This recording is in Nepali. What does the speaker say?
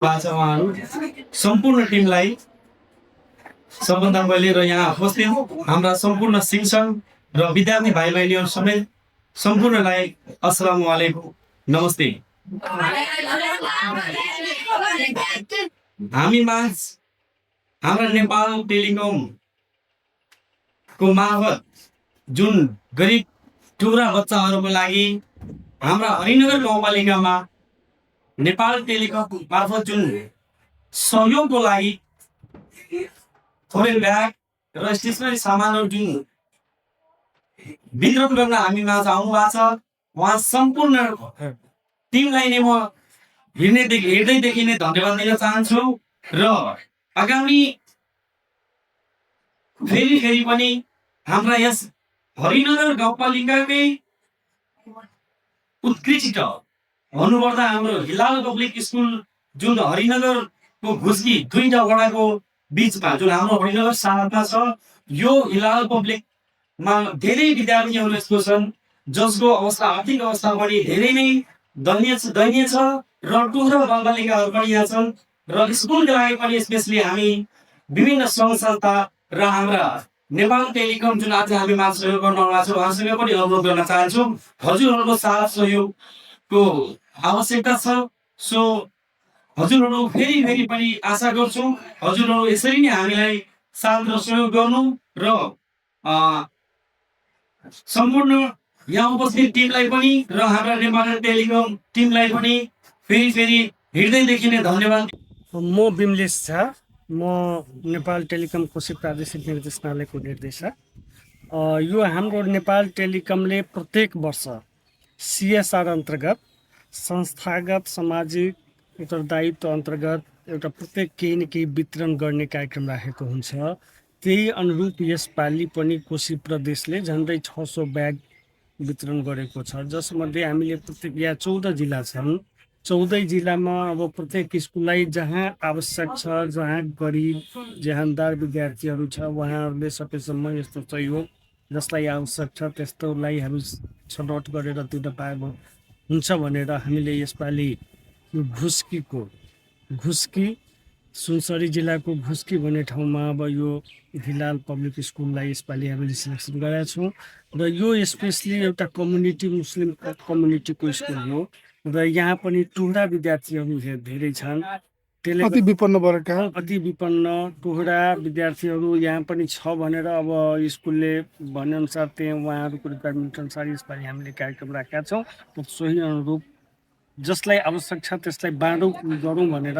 आज उहाँहरू सम्पूर्ण टिमलाई सबभन्दा पहिले र यहाँ उपस्थित हाम्रा सम्पूर्ण शिक्षक र विद्यार्थी भाइ बहिनीहरू समेत सम्पूर्णलाई अस्सलामु अलैकुम नमस्ते। हामी माझ हाम्रा नेपाल टेलिकमको मार्फत जुन गरिब टुक्रा बच्चाहरूको लागि हाम्रा हरिनगर गाउँपालिकामा नेपाल टेलिकम मार्फत जुन सहयोगको लागि थोरै ब्याग र स्टेसनरी सामानहरू जुन वितरण गर्न हामी माझ आउनुभएको छ, उहाँ सम्पूर्ण टिमलाई नै म हेर्दैदेखि नै धन्यवाद दिन चाहन्छु र आगामी फेरि पनि हाम्रा यस हरिनगर गाउँपालिकाकै उत्कृष्ट भन्नुपर्दा हाम्रो हिलाल पब्लिक स्कुल जुन हरिनगरको घुस्की दुईटा वडाको बिचमा जुन हाम्रो हरिनगर साथमा छ, यो हिलाल पब्लिकमा धेरै विद्यार्थीहरू यस्तो छन् जसको अवस्था आर्थिक अवस्था पनि धेरै नै दयनीय छ र टुक्रा बालबालिकाहरू पनि यहाँ छन् र स्कुलको लागि पनि स्पेसली हामी विभिन्न सङ्घ संस्था र हाम्रा नेपाल टेलिकम जुन आज हामी माझ सहयोग गर्न आएको छौँ उहाँसँग पनि अनुरोध गर्न चाहन्छु, हजुरहरूको साथ सहयोगको आवश्यकता छ। सो हजुरहरू फेरि पनि आशा गर्छौँ हजुरहरू यसरी नै हामीलाई साथ र सहयोग गर्नु र सम्पूर्ण यहाँ उपस्थित टिमलाई पनि र हाम्रा नेपाल टेलिकम टिमलाई पनि फेरि हृदयदेखि नै धन्यवाद। म बिमलेश झा, म नेपाल टेलिकम कोशी प्रादेशिक निर्देशनालयको निर्देशक। यो हाम्रो नेपाल टेलिकमले प्रत्येक वर्ष CSR अन्तर्गत संस्थागत सामाजिक उत्तरदायित्व अन्तर्गत एउटा प्रत्येक केही न केही वितरण गर्ने कार्यक्रम राखेको हुन्छ। त्यही अनुरूप यसपालि पनि कोशी प्रदेशले झन्डै 600 ब्याग वितरण गरेको छ, जसमध्ये हामीले प्रत्येक यहाँ 14 जिल्ला छन्। 14 जिल्लामा अब प्रत्येक स्कुललाई जहाँ आवश्यक छ, जहाँ गरिब जेहानदार विद्यार्थीहरू छ, उहाँहरूले सकेसम्म यस्तो सहयोग जसलाई आवश्यक छ त्यस्तोलाई हामी छनौट गरेर दिन पाए हुन्छ भनेर हामीले यसपालि यो घुस्की सुनसरी जिल्लाको घुस्की भन्ने ठाउँमा अब यो हिलाल पब्लिक स्कुललाई यसपालि हामीले सिलेक्सन गरेका छौँ र यो स्पेसली एउटा मुस्लिम कम्युनिटीको स्कुल हो र यहाँ पनि टुक्रा विद्यार्थीहरू धेरै छन्। त्यसले अति विपन्न टुक्रा विद्यार्थीहरू यहाँ पनि छ भनेर अब स्कुलले भनेअनुसार त्यहाँ उहाँहरूको रिक्वायरमेन्ट अनुसार यसपालि हामीले कार्यक्रम राखेका छौँ। सोही अनुरूप जसलाई आवश्यक छ त्यसलाई बाँडौँ गरौँ भनेर